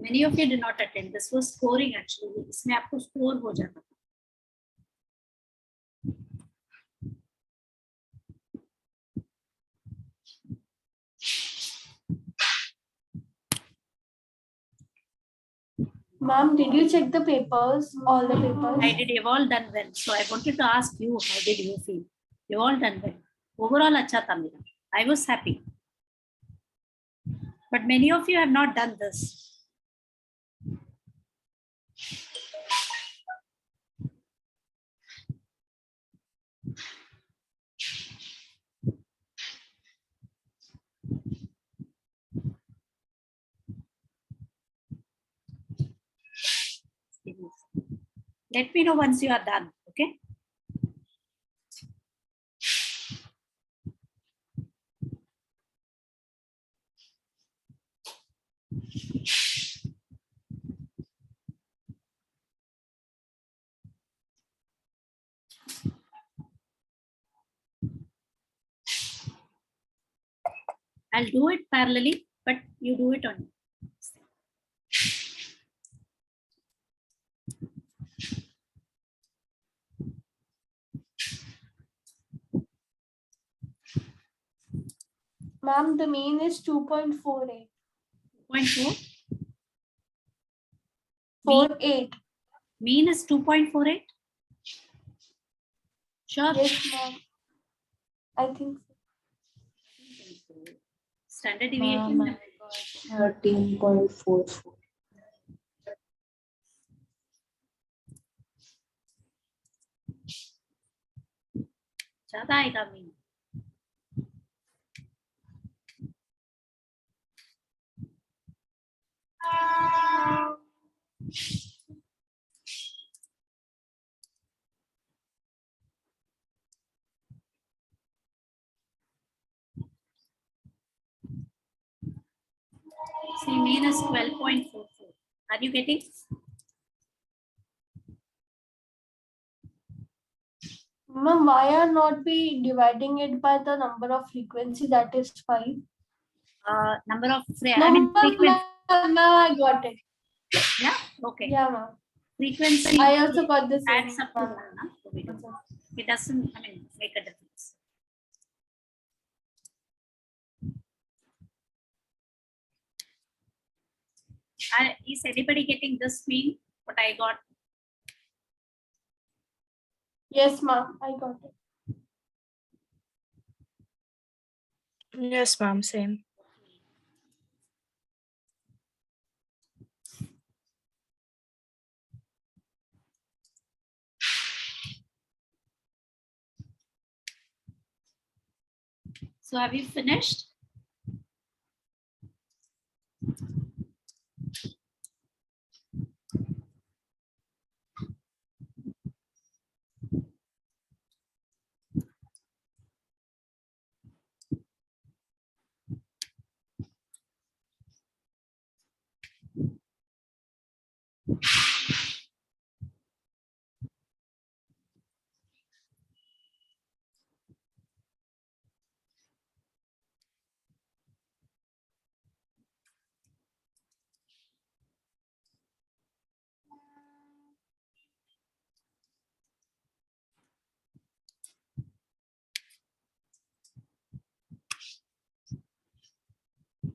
Many of you did not attend. This was scoring actually. इसमें आपको score हो जाता था. Ma'am, did you check the papers? All the papers? I did. You've all done well. So I wanted to ask you, how did you feel? You've all done well. Overall, अच्छा था मेरा. I was happy. But many of you have not done this. Let me know once you are done, okay? I'll do it parallelly, but you do it on. Ma'am, the mean is 2.48. 2.4. 48. Mean is 2.48. Sure. Yes, ma'am. I think so. Standard deviation. 13.44. ज़्यादा आएगा mean. See, mean is 12.44. Are you getting? Ma'am, why are not we dividing it by the number of frequency, that is 5? Number of No, I mean frequency. ma'am, I got it. Yeah. Okay. Yeah, ma'am. Frequency. I also got the same. Adds up to one, huh? So we don't- it doesn't. I mean, make a difference. Is anybody getting this mean? What I got? Yes, ma'am, I got it. Yes, ma'am, same. So have you finished?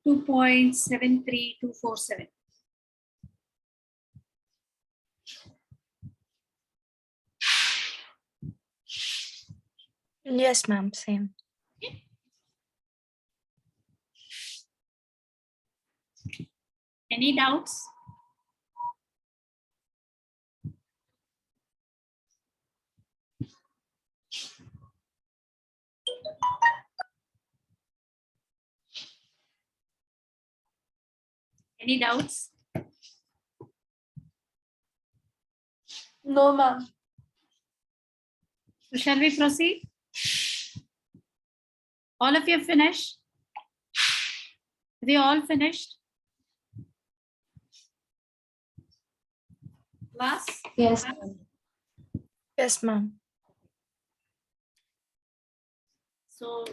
Two point 73247. Yes, ma'am, same. Any doubts? Any doubts? No, ma'am. So shall we proceed? All of you finished? They all finished? Class? Yes, ma'am. Yes, ma'am. So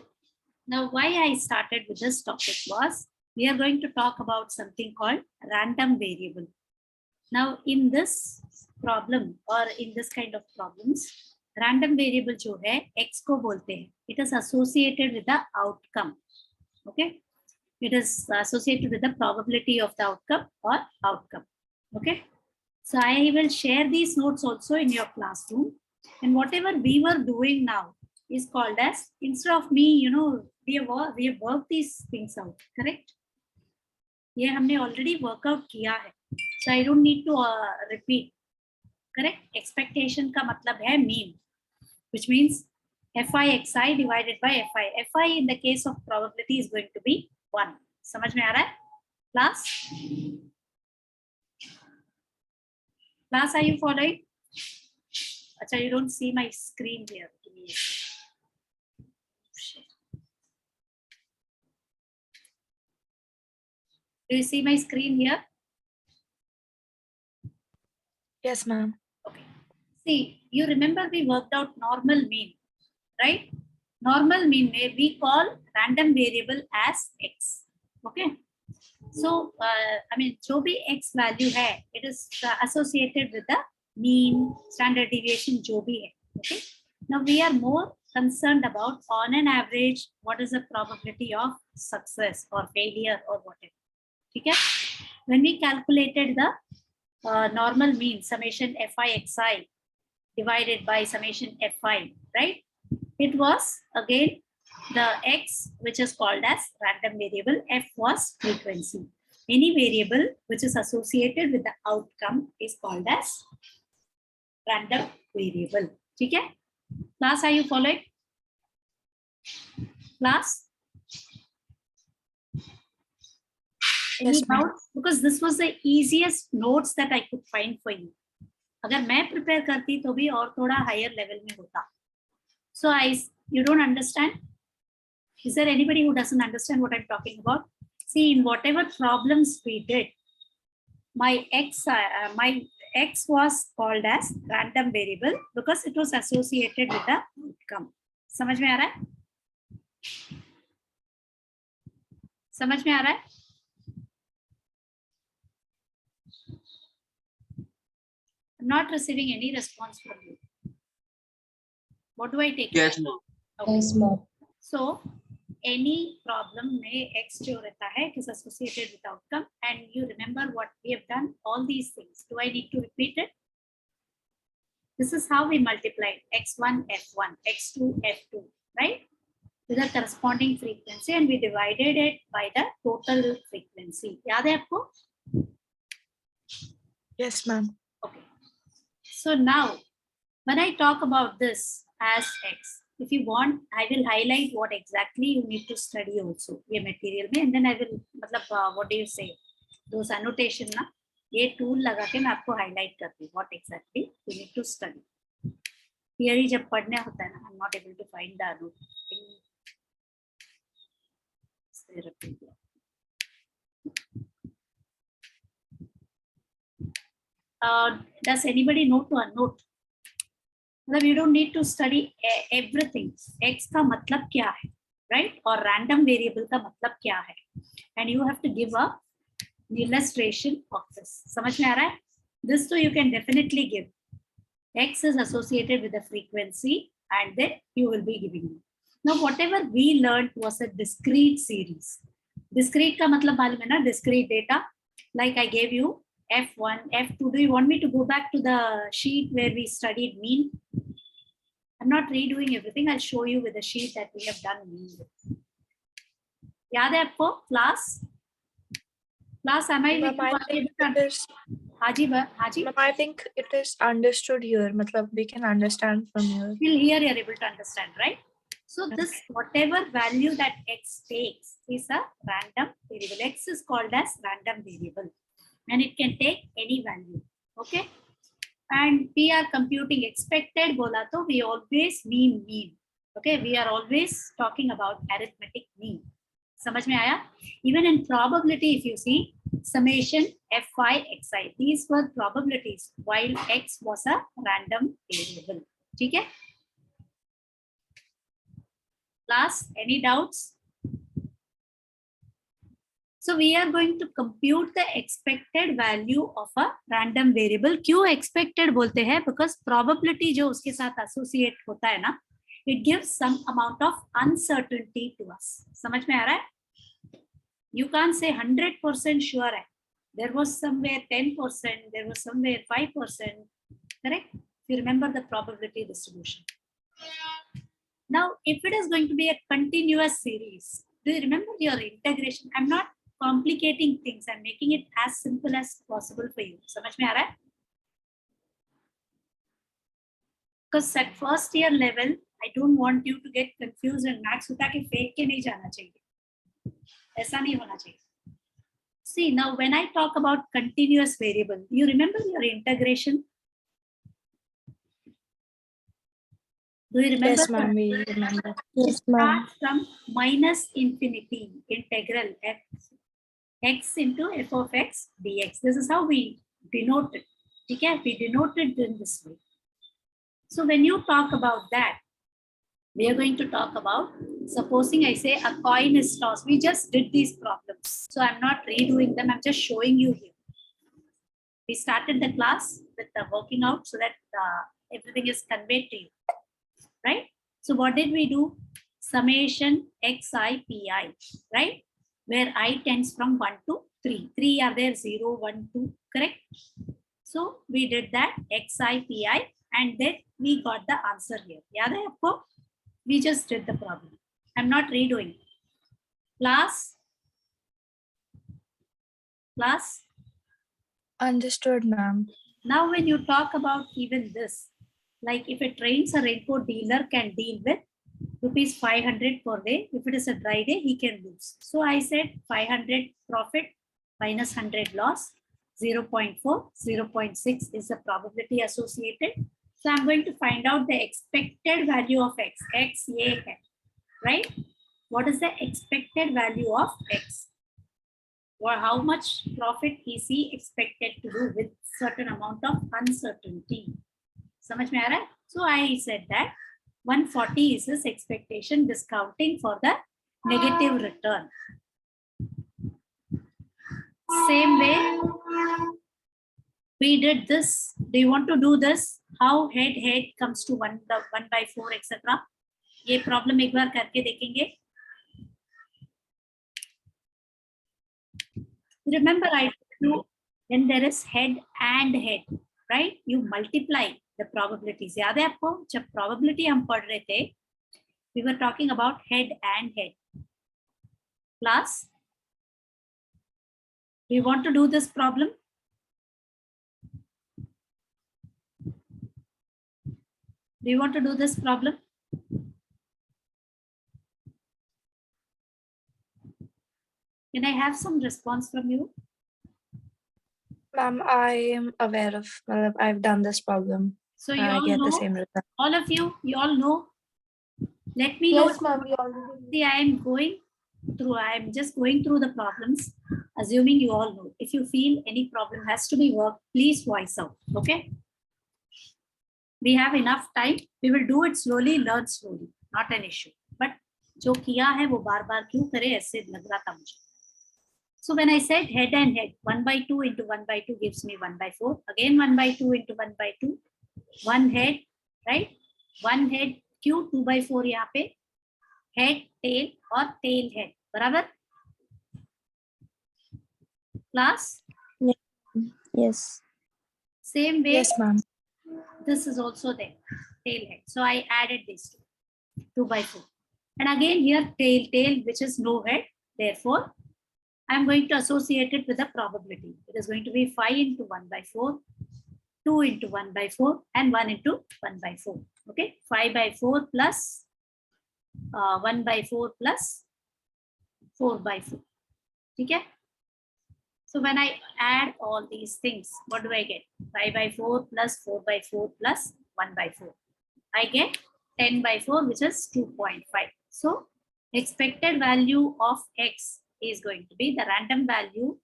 now why I started with this topic was we are going to talk about something called random variable. Now, in this problem or in this kind of problems, random variable जो है x को बोलते हैं. It is associated with the outcome. Okay, it is associated with the probability of the outcome or outcome. Okay, so I will share these notes also in your classroom, and whatever we were doing now is called as, instead of me, you know, we have worked these things out. Correct? ये हमने already workout किया है, so I don't need to repeat. Correct? Expectation का मतलब है mean, which means fi xi divided by fi. Fi in the case of probability is going to be 1. समझ में आ रहा है? Class, are you following? अच्छा, you don't see my screen here. Give me a second. Do you see my screen here? Yes, ma'am. Okay. See, you remember we worked out normal mean, right? Normal mean may we call random variable as x. Okay. So, I mean, जो भी x value है, it is associated with the mean, standard deviation जो भी है. Okay. Now we are more concerned about, on an average, what is the probability of success or failure or whatever. Okay. When we calculated the normal mean, summation fi xi divided by summation fi, right? It was again the x, which is called as random variable. F was frequency. Any variable which is associated with the outcome is called as random variable. Okay? Class, are you following? Class? Any Yes, ma'am. doubts? Because this was the easiest notes that I could find for you. अगर मैं prepare करती तो भी और थोड़ा higher level में होता. So you don't understand? Is there anybody who doesn't understand what I'm talking about? See, in whatever problems we did, my x was called as random variable because it was associated with the outcome. समझ में आ रहा है? समझ में आ रहा है? I'm not receiving any response from you. What do I take? Yes, ma'am. Okay. Yes, ma'am. So, any problem में x जो रहता है is associated with outcome, and you remember what we have done, all these things. Do I need to repeat it? This is how we multiplied x1 f1, x2 f2, right? With the corresponding frequency, and we divided it by the total frequency. याद है आपको? Yes, ma'am. Okay. So now, when I talk about this as x, if you want, I will highlight what exactly you need to study also, ये material में, and then I will, मतलब, what do you say? Those annotation ना, ये tool लगा के मैं आपको highlight करती हूँ, what exactly you need to study. Theory जब पढ़ने होता है ना, I'm not able to find the annotation. Does anybody know to unnote? मतलब you don't need to study everything. X का मतलब क्या है, right? और random variable का मतलब क्या है? And you have to give a illustration of this. समझ में आ रहा है? This too you can definitely give. X is associated with the frequency, and then you will be giving me. Now whatever we learned was a discrete series. Discrete का मतलब मालूम है ना? Discrete data. Like I gave you F1, F2. Do you want me to go back to the sheet where we studied mean? I'm not redoing everything. I'll show you with the sheet that we have done mean with. याद है आपको? Class? Class, am I? Ma'am, I think it is. Haji, Haji. Ma'am, I think it is understood here. मतलब we can understand from here. Till here you're able to understand, right? So this whatever value that x takes is a random variable. X is called as random variable, and it can take any value. Okay. And we are computing expected bola to we always mean. Okay, we are always talking about arithmetic mean. समझ में आया? Even in probability, if you see summation fi xi, these were probabilities while x was a random variable. ठीक है? Class, any doubts? So we are going to compute the expected value of a random variable. क्यों expected बोलते हैं? Because probability जो उसके साथ associate होता है ना, it gives some amount of uncertainty to us. समझ में आ रहा है? You can't say 100% sure है. There was somewhere 10%, there was somewhere 5%, correct? You remember the probability distribution. Now, if it is going to be a continuous series, do you remember your integration? I'm not complicating things. I'm making it as simple as possible for you. समझ में आ रहा है? Because at first year level, I don't want you to get confused and maths उठा के फेंक के नहीं जाना चाहिए. ऐसा नहीं होना चाहिए. See, now when I talk about continuous variable, you remember your integration? Do you remember? Yes, ma'am. We remember. It starts from minus infinity integral x into f of x dx. This is how we denote it. Okay? We denote it in this way. So when you talk about that, we are going to talk about, supposing I say a coin is tossed. We just did these problems. So I'm not redoing them. I'm just showing you here. We started the class with the working out so that everything is conveyed to you. Right? So what did we do? Summation xi pi, right? Where I tends from 1 to 3. 3 are there, 0, 1, 2, correct? So we did that xi pi and then we got the answer here. Yaad hai aapko? We just did the problem. I'm not redoing. Class? Understood, ma'am. Now when you talk about even this, like if it rains, a raincoat dealer can deal with rupees 500 per day. If it is a dry day, he can lose. So I said 500 profit minus 100 loss, 0.4, 0.6 is the probability associated. So I'm going to find out the expected value of x, ye hai, right? What is the expected value of x? Or how much profit is he expected to do with certain amount of uncertainty? समझ में आ रहा है? So I said that 140 is his expectation discounting for the negative return. Same way, we did this. Do you want to do this? How head comes to 1 by 4, etc. ये problem एक बार करके देखेंगे. Remember I told you when there is head and head, right? You multiply the probabilities. याद है आपको जब probability हम पढ़ रहे थे, we were talking about head and head. Class, do you want to do this problem? Do you want to do this problem? Can I have some response from you? Ma'am, I am aware of, I've done this problem. So you I all get know, the same result. all of you all know. Let me know. Yes, ma'am. We already. See, I am just going through the problems, assuming you all know. If you feel any problem has to be worked, please voice out, okay? We have enough time. We will do it slowly, learn slowly, not an issue. But जो किया है वो बार-बार क्यों करे ऐसे लग रहा था मुझे. So when I said head and head, 1 by 2 into 1 by 2 gives me 1 by 4. Again 1 by 2 into 1 by 2. One head, right? One head, क्यों 2 by 4 यहाँ पे? Head, tail और tail head. बराबर? Class? Yes. Same way. Yes, ma'am. This is also there. Tail head. So I added these two. 2 by 4. And again here tail, which is no head. Therefore, I'm going to associate it with a probability. It is going to be 5 into 1 by 4, 2 into 1 by 4, and 1 into 1 by 4. Okay, 5 by 4 plus 1 by 4 plus 4 by 4. Okay. So when I add all these things, what do I get? 5 by 4 plus 4 by 4 plus 1 by 4. I get 10 by 4, which is 2.5. So expected value of x is going to be the random value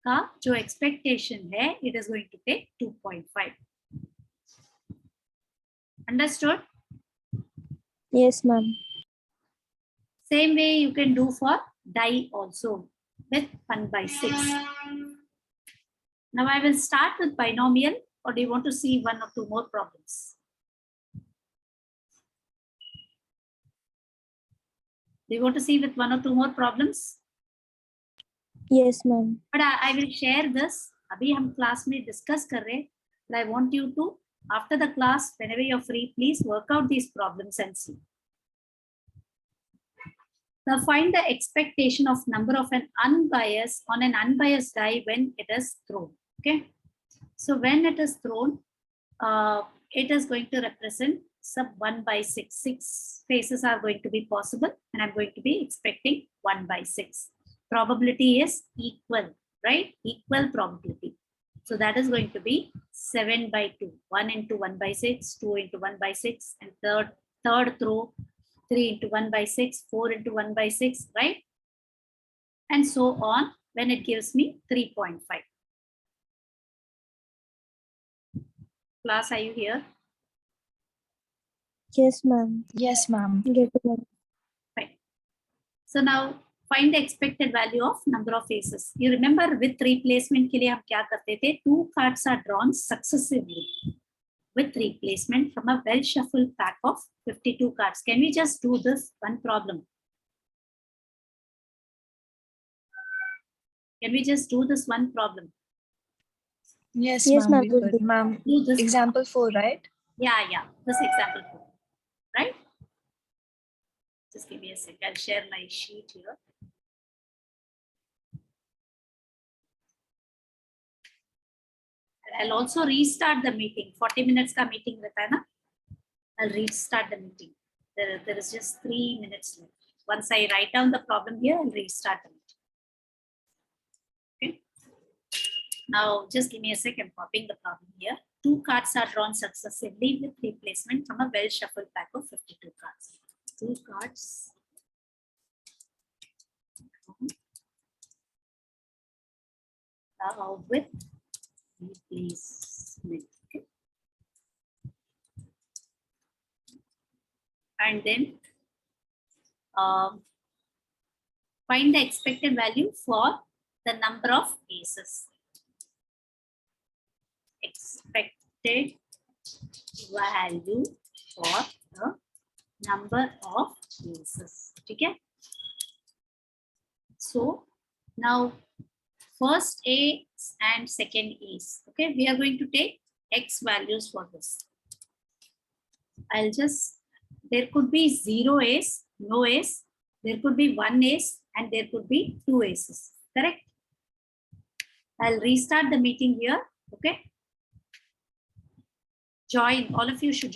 का जो expectation है, it is going to take 2.5. Understood? Yes, ma'am. Same way you can do for die also. with 1 by 6. Now I will start with binomial, or do you want to see one or two more problems? Do you want to see with one or two more problems? Yes, ma'am. But I will share this. अभी हम class में discuss कर रहे हैं. But I want you to, after the class, whenever you're free, please work out these problems and see. Now find the expectation of number of an unbiased on an unbiased die when it is thrown. Okay. So when it is thrown, it is going to represent sub 1 by 6. 6 faces are going to be possible, and I'm going to be expecting 1 by 6. Probability is equal, right? Equal probability. So that is going to be 7 by 2. 1 into 1 by 6, 2 into 1 by 6, and third throw 3 into 1 by 6, 4 into 1 by 6, right? And so on when it gives me 3.5. Class, are you here? Yes, ma'am. Yes, ma'am. Get it, ma'am. Right. So now find the expected value of number of aces. You remember with replacement के लिए हम क्या करते थे? 2 cards are drawn successively with replacement from a well shuffled pack of 52 cards. Can we just do this one problem? Can we just do this one problem? Yes, Yes, ma'am. ma'am. We could. Ma'am, Do this. example 4, right? Yeah. This example 4, right? Just give me a sec. I'll share my sheet here. I'll also restart the meeting. 40 minutes ka meeting rehta hai na? I'll restart the meeting. There is just 3 minutes left. Once I write down the problem here, I'll restart the meeting. Okay. Now, just give me a sec. I'm copying the problem here. 2 cards are drawn successively with replacement from a well shuffled pack of 52 cards. 2 cards. With replacement. Okay. And then find the expected value for the number of aces. Expected value for the number of aces. Okay. So now first ace and second ace. Okay, we are going to take X values for this. I'll just, there could be 0 ace, no ace, there could be 1 ace, and there could be 2 aces. Correct? I'll restart the meeting here. Okay. Join, all of you should join.